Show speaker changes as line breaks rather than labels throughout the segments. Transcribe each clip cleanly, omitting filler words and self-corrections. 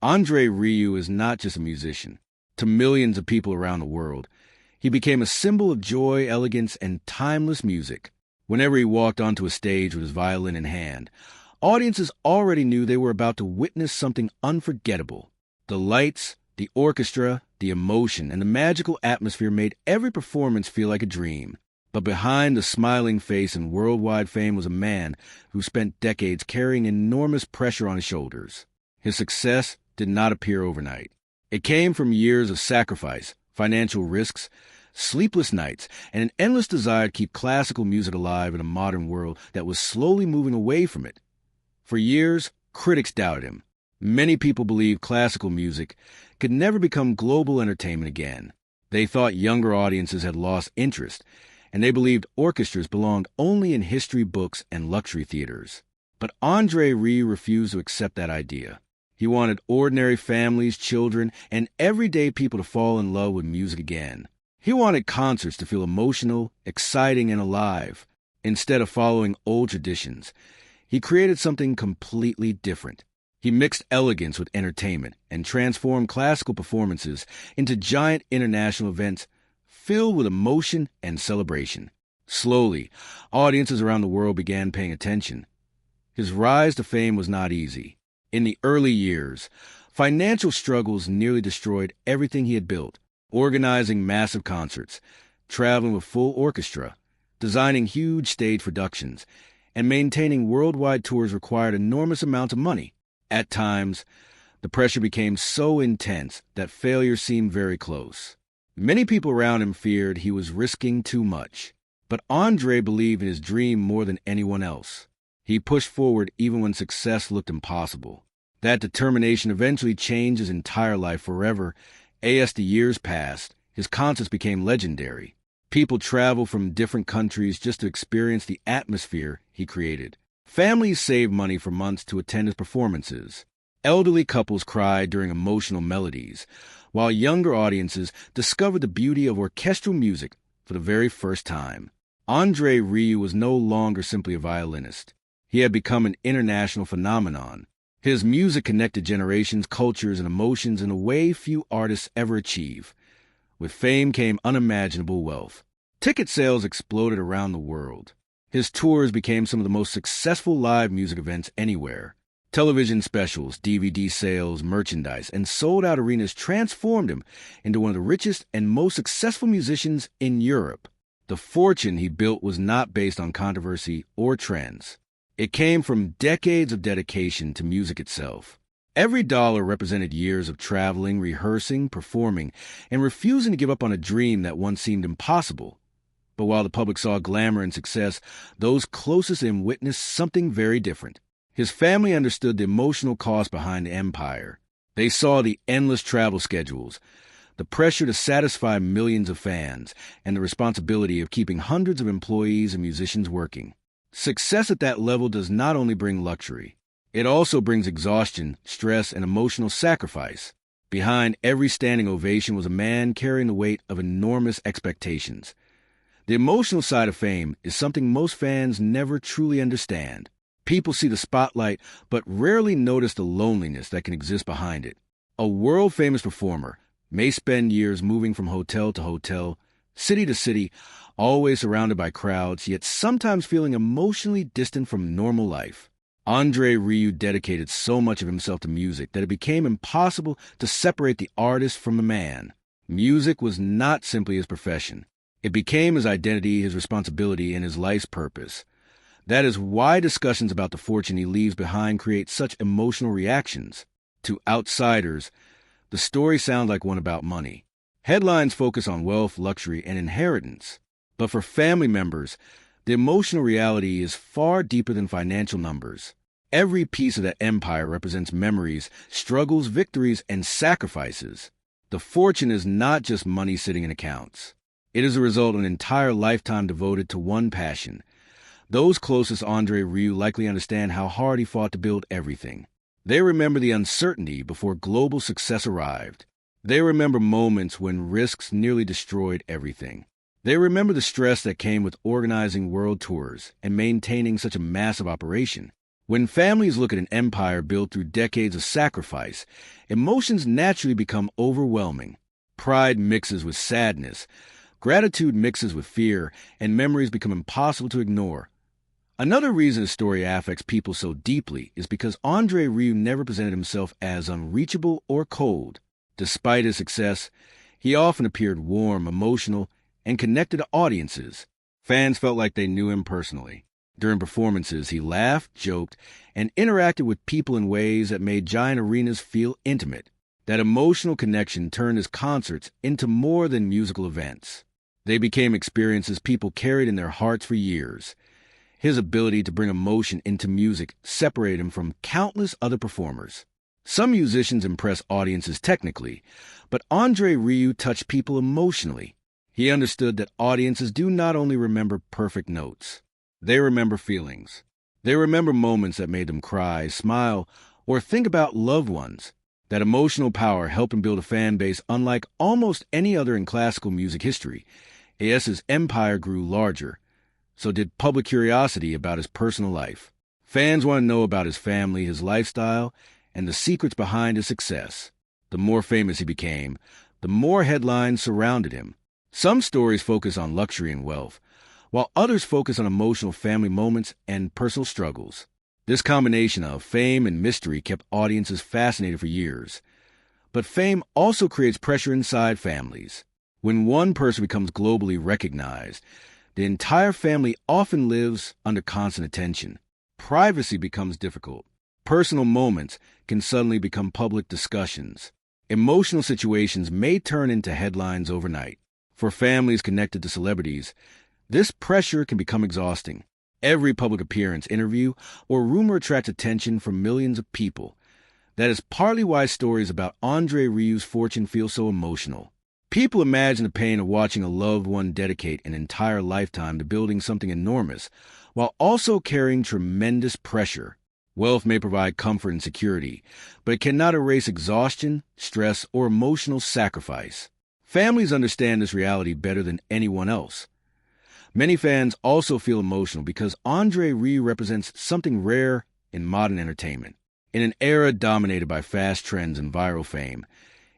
Andre Rieu is not just a musician. To millions of people around the world, he became a symbol of joy, elegance, and timeless music. Whenever he walked onto a stage with his violin in hand, audiences already knew they were about to witness something unforgettable. The lights, the orchestra, the emotion, and the magical atmosphere made every performance feel like a dream. But behind the smiling face and worldwide fame was a man who spent decades carrying enormous pressure on his shoulders. His success did not appear overnight. It came from years of sacrifice, financial risks, sleepless nights, and an endless desire to keep classical music alive in a modern world that was slowly moving away from it. For years, critics doubted him. Many people believed classical music could never become global entertainment again. They thought younger audiences had lost interest, and they believed orchestras belonged only in history books and luxury theaters. But Andre Rieu refused to accept that idea. He wanted ordinary families, children, and everyday people to fall in love with music again. He wanted concerts to feel emotional, exciting, and alive. Instead of following old traditions, he created something completely different. He mixed elegance with entertainment and transformed classical performances into giant international events filled with emotion and celebration. Slowly, audiences around the world began paying attention. His rise to fame was not easy. In the early years, financial struggles nearly destroyed everything he had built, organizing massive concerts, traveling with full orchestra, designing huge stage productions, and maintaining worldwide tours required enormous amounts of money. At times, the pressure became so intense that failure seemed very close. Many people around him feared he was risking too much. But Andre believed in his dream more than anyone else. He pushed forward even when success looked impossible. That determination eventually changed his entire life forever. As the years passed, his concerts became legendary. People traveled from different countries just to experience the atmosphere he created. Families saved money for months to attend his performances. Elderly couples cried during emotional melodies, while younger audiences discovered the beauty of orchestral music for the very first time. Andre Rieu was no longer simply a violinist. He had become an international phenomenon. His music connected generations, cultures, and emotions in a way few artists ever achieve. With fame came unimaginable wealth. Ticket sales exploded around the world. His tours became some of the most successful live music events anywhere. Television specials, DVD sales, merchandise, and sold-out arenas transformed him into one of the richest and most successful musicians in Europe. The fortune he built was not based on controversy or trends. It came from decades of dedication to music itself. Every dollar represented years of traveling, rehearsing, performing, and refusing to give up on a dream that once seemed impossible. But while the public saw glamour and success, those closest to him witnessed something very different. His family understood the emotional cost behind the empire. They saw the endless travel schedules, the pressure to satisfy millions of fans, and the responsibility of keeping hundreds of employees and musicians working. Success at that level does not only bring luxury, it also brings exhaustion, stress, and emotional sacrifice. Behind every standing ovation was a man carrying the weight of enormous expectations. The emotional side of fame is something most fans never truly understand. People see the spotlight, but rarely notice the loneliness that can exist behind it. A world-famous performer may spend years moving from hotel to hotel, city to city, always surrounded by crowds, yet sometimes feeling emotionally distant from normal life. Andre Rieu dedicated so much of himself to music that it became impossible to separate the artist from the man. Music was not simply his profession. It became his identity, his responsibility, and his life's purpose. That is why discussions about the fortune he leaves behind create such emotional reactions. To outsiders, the story sounds like one about money. Headlines focus on wealth, luxury, and inheritance. But for family members, the emotional reality is far deeper than financial numbers. Every piece of that empire represents memories, struggles, victories, and sacrifices. The fortune is not just money sitting in accounts. It is a result of an entire lifetime devoted to one passion. Those closest to Andre Rieu likely understand how hard he fought to build everything. They remember the uncertainty before global success arrived. They remember moments when risks nearly destroyed everything. They remember the stress that came with organizing world tours and maintaining such a massive operation. When families look at an empire built through decades of sacrifice, emotions naturally become overwhelming. Pride mixes with sadness, gratitude mixes with fear, and memories become impossible to ignore. Another reason his story affects people so deeply is because Andre Rieu never presented himself as unreachable or cold. Despite his success, he often appeared warm, emotional, and connected to audiences. Fans felt like they knew him personally. During performances, he laughed, joked, and interacted with people in ways that made giant arenas feel intimate. That emotional connection turned his concerts into more than musical events. They became experiences people carried in their hearts for years. His ability to bring emotion into music separated him from countless other performers. Some musicians impress audiences technically, but Andre Rieu touched people emotionally. He understood that audiences do not only remember perfect notes. They remember feelings. They remember moments that made them cry, smile, or think about loved ones. That emotional power helped him build a fan base unlike almost any other in classical music history. As his empire grew larger, so did public curiosity about his personal life. Fans want to know about his family, his lifestyle, and the secrets behind his success. The more famous he became, the more headlines surrounded him. Some stories focus on luxury and wealth, while others focus on emotional family moments and personal struggles. This combination of fame and mystery kept audiences fascinated for years. But fame also creates pressure inside families. When one person becomes globally recognized, the entire family often lives under constant attention. Privacy becomes difficult. Personal moments can suddenly become public discussions. Emotional situations may turn into headlines overnight. For families connected to celebrities, this pressure can become exhausting. Every public appearance, interview, or rumor attracts attention from millions of people. That is partly why stories about Andre Rieu's fortune feel so emotional. People imagine the pain of watching a loved one dedicate an entire lifetime to building something enormous, while also carrying tremendous pressure. Wealth may provide comfort and security, but it cannot erase exhaustion, stress, or emotional sacrifice. Families understand this reality better than anyone else. Many fans also feel emotional because Andre Rieu represents something rare in modern entertainment. In an era dominated by fast trends and viral fame,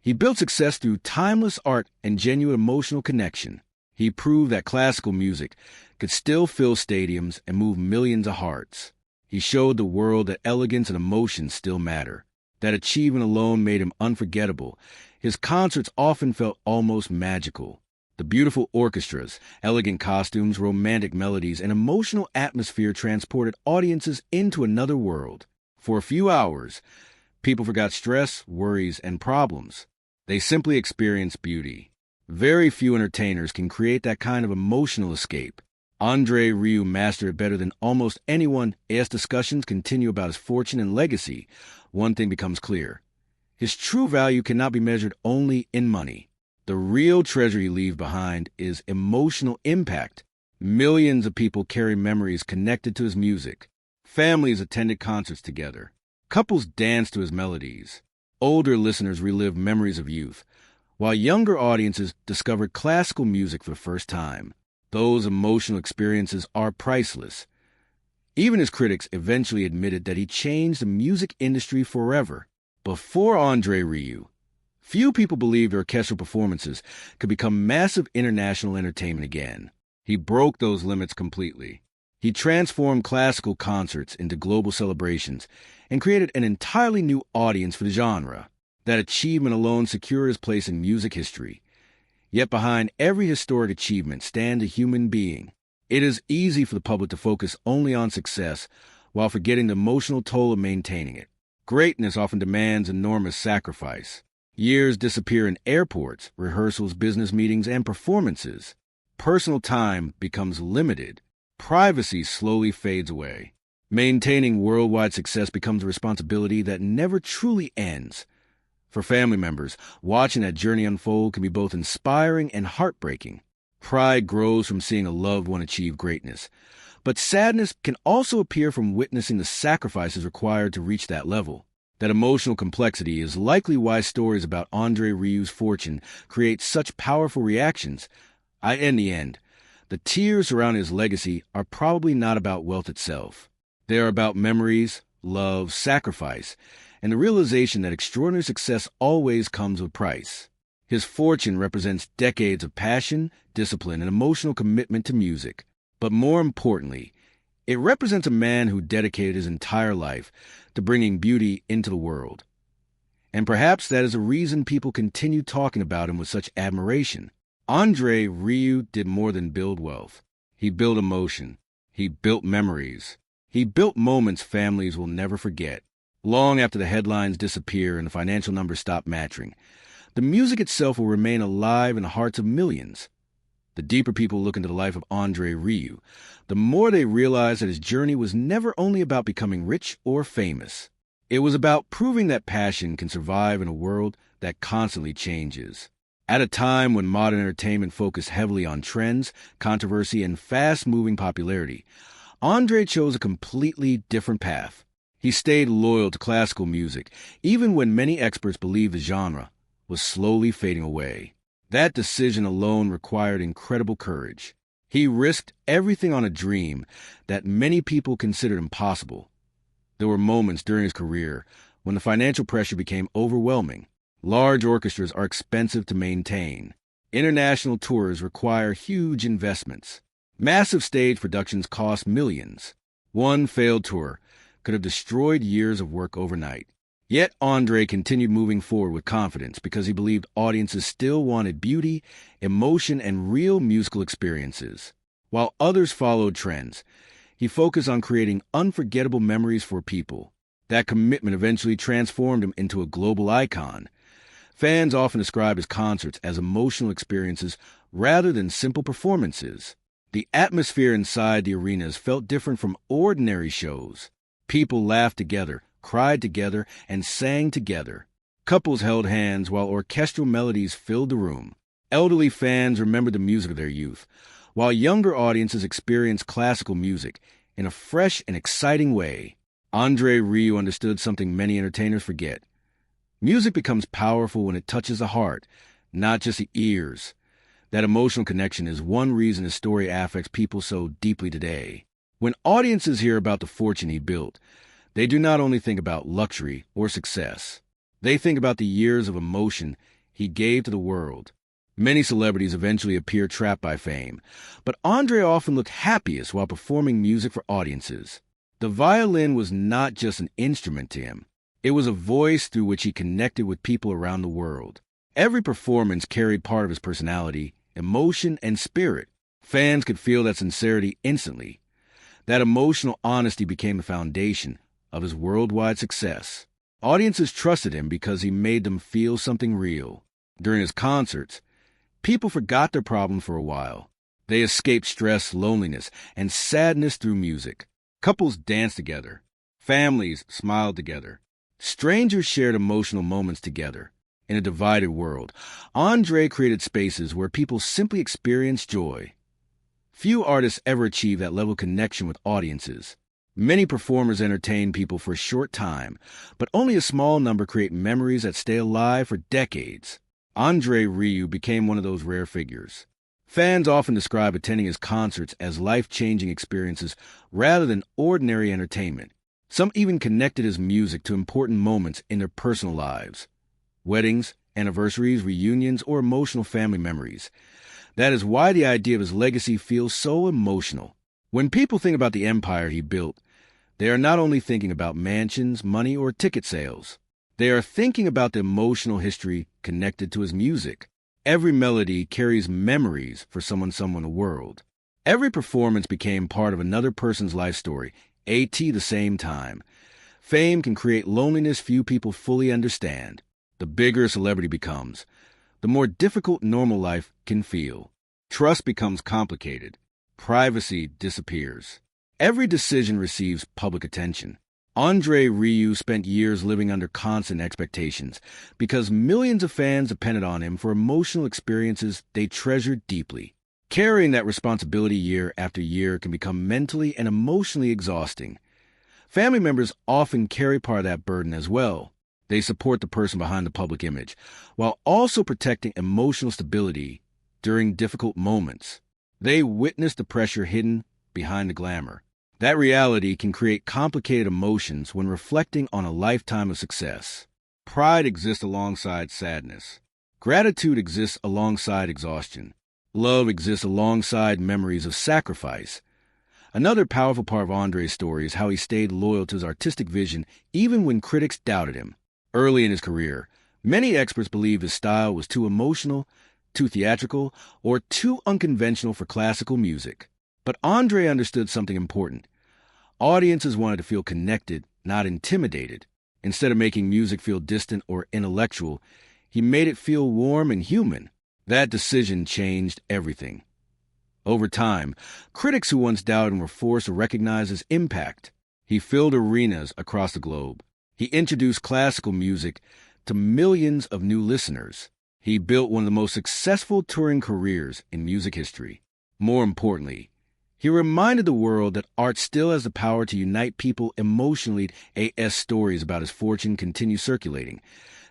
he built success through timeless art and genuine emotional connection. He proved that classical music could still fill stadiums and move millions of hearts. He showed the world that elegance and emotion still matter. That achievement alone made him unforgettable. His concerts often felt almost magical. The beautiful orchestras, elegant costumes, romantic melodies, and emotional atmosphere transported audiences into another world. For a few hours, people forgot stress, worries, and problems. They simply experienced beauty. Very few entertainers can create that kind of emotional escape. Andre Rieu mastered it better than almost anyone. As discussions continue about his fortune and legacy, one thing becomes clear. His true value cannot be measured only in money. The real treasure he leaves behind is emotional impact. Millions of people carry memories connected to his music. Families attended concerts together. Couples danced to his melodies. Older listeners relived memories of youth, while younger audiences discovered classical music for the first time. Those emotional experiences are priceless. Even his critics eventually admitted that he changed the music industry forever. Before Andre Rieu, few people believed orchestral performances could become massive international entertainment again. He broke those limits completely. He transformed classical concerts into global celebrations and created an entirely new audience for the genre. That achievement alone secured his place in music history. Yet behind every historic achievement stands a human being. It is easy for the public to focus only on success while forgetting the emotional toll of maintaining it. Greatness often demands enormous sacrifice. Years disappear in airports, rehearsals, business meetings, and performances. Personal time becomes limited. Privacy slowly fades away. Maintaining worldwide success becomes a responsibility that never truly ends. For family members, watching that journey unfold can be both inspiring and heartbreaking. Pride grows from seeing a loved one achieve greatness, but sadness can also appear from witnessing the sacrifices required to reach that level. That emotional complexity is likely why stories about Andre Rieu's fortune create such powerful reactions. In the end, the tears surrounding his legacy are probably not about wealth itself. They are about memories, love, sacrifice, and the realization that extraordinary success always comes with a price. His fortune represents decades of passion, discipline, and emotional commitment to music. But more importantly, it represents a man who dedicated his entire life to bringing beauty into the world. And perhaps that is a reason people continue talking about him with such admiration. Andre Rieu did more than build wealth. He built emotion. He built memories. He built moments families will never forget. Long after the headlines disappear and the financial numbers stop matching, the music itself will remain alive in the hearts of millions. The deeper people look into the life of Andre Rieu, the more they realize that his journey was never only about becoming rich or famous. It was about proving that passion can survive in a world that constantly changes. At a time when modern entertainment focused heavily on trends, controversy, and fast-moving popularity, Andre chose a completely different path. He stayed loyal to classical music, even when many experts believed the genre was slowly fading away. That decision alone required incredible courage. He risked everything on a dream that many people considered impossible. There were moments during his career when the financial pressure became overwhelming. Large orchestras are expensive to maintain. International tours require huge investments. Massive stage productions cost millions. One failed tour could have destroyed years of work overnight. Yet Andre continued moving forward with confidence because he believed audiences still wanted beauty, emotion, and real musical experiences. While others followed trends, he focused on creating unforgettable memories for people. That commitment eventually transformed him into a global icon. Fans often describe his concerts as emotional experiences rather than simple performances. The atmosphere inside the arenas felt different from ordinary shows. People laughed together, cried together, and sang together. Couples held hands while orchestral melodies filled the room. Elderly fans remembered the music of their youth, while younger audiences experienced classical music in a fresh and exciting way. Andre Rieu understood something many entertainers forget. Music becomes powerful when it touches the heart, not just the ears. That emotional connection is one reason his story affects people so deeply today. When audiences hear about the fortune he built, they do not only think about luxury or success. They think about the years of emotion he gave to the world. Many celebrities eventually appear trapped by fame, but Andre often looked happiest while performing music for audiences. The violin was not just an instrument to him. It was a voice through which he connected with people around the world. Every performance carried part of his personality, emotion, and spirit. Fans could feel that sincerity instantly. That emotional honesty became the foundation of his worldwide success. Audiences trusted him because he made them feel something real. During his concerts, people forgot their problems for a while. They escaped stress, loneliness, and sadness through music. Couples danced together. Families smiled together. Strangers shared emotional moments together. In a divided world, Andre created spaces where people simply experienced joy. Few artists ever achieve that level of connection with audiences. Many performers entertain people for a short time, but only a small number create memories that stay alive for decades. Andre Rieu became one of those rare figures. Fans often describe attending his concerts as life-changing experiences rather than ordinary entertainment. Some even connected his music to important moments in their personal lives. Weddings, anniversaries, reunions, or emotional family memories. That is why the idea of his legacy feels so emotional. When people think about the empire he built, they are not only thinking about mansions, money, or ticket sales. They are thinking about the emotional history connected to his music. Every melody carries memories for someone in the world. Every performance became part of another person's life story, at the same time. Fame can create loneliness few people fully understand. The bigger a celebrity becomes, the more difficult normal life can feel. Trust becomes complicated. Privacy disappears. Every decision receives public attention. Andre Rieu spent years living under constant expectations because millions of fans depended on him for emotional experiences they treasured deeply. Carrying that responsibility year after year can become mentally and emotionally exhausting. Family members often carry part of that burden as well. They support the person behind the public image, while also protecting emotional stability during difficult moments. They witness the pressure hidden behind the glamour. That reality can create complicated emotions when reflecting on a lifetime of success. Pride exists alongside sadness. Gratitude exists alongside exhaustion. Love exists alongside memories of sacrifice. Another powerful part of Andre's story is how he stayed loyal to his artistic vision even when critics doubted him. Early in his career, many experts believed his style was too emotional, too theatrical, or too unconventional for classical music. But Andre understood something important. Audiences wanted to feel connected, not intimidated. Instead of making music feel distant or intellectual, he made it feel warm and human. That decision changed everything. Over time, critics who once doubted him were forced to recognize his impact. He filled arenas across the globe. He introduced classical music to millions of new listeners. He built one of the most successful touring careers in music history. More importantly, he reminded the world that art still has the power to unite people emotionally. As stories about his fortune continue circulating.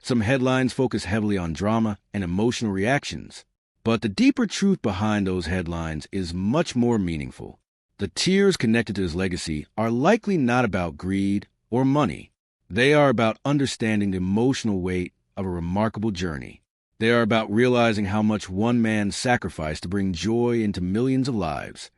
Some headlines focus heavily on drama and emotional reactions. But the deeper truth behind those headlines is much more meaningful. The tears connected to his legacy are likely not about greed or money. They are about understanding the emotional weight of a remarkable journey. They are about realizing how much one man sacrificed to bring joy into millions of lives.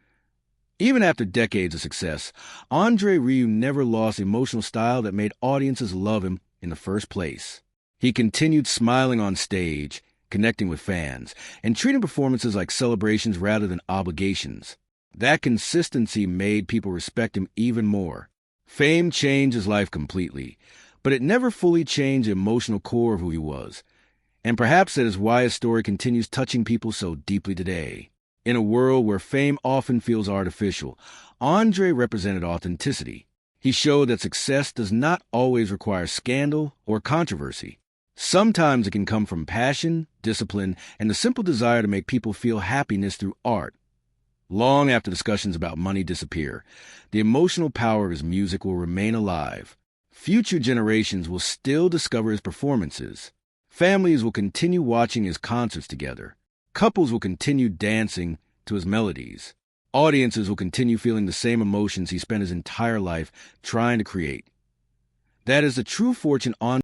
Even after decades of success, Andre Rieu never lost the emotional style that made audiences love him in the first place. He continued smiling on stage, connecting with fans, and treating performances like celebrations rather than obligations. That consistency made people respect him even more. Fame changed his life completely, but it never fully changed the emotional core of who he was. And perhaps that is why his story continues touching people so deeply today. In a world where fame often feels artificial, Andre represented authenticity. He showed that success does not always require scandal or controversy. Sometimes it can come from passion, discipline, and the simple desire to make people feel happiness through art. Long after discussions about money disappear, the emotional power of his music will remain alive. Future generations will still discover his performances. Families will continue watching his concerts together. Couples will continue dancing to his melodies. Audiences will continue feeling the same emotions he spent his entire life trying to create. That is the true fortune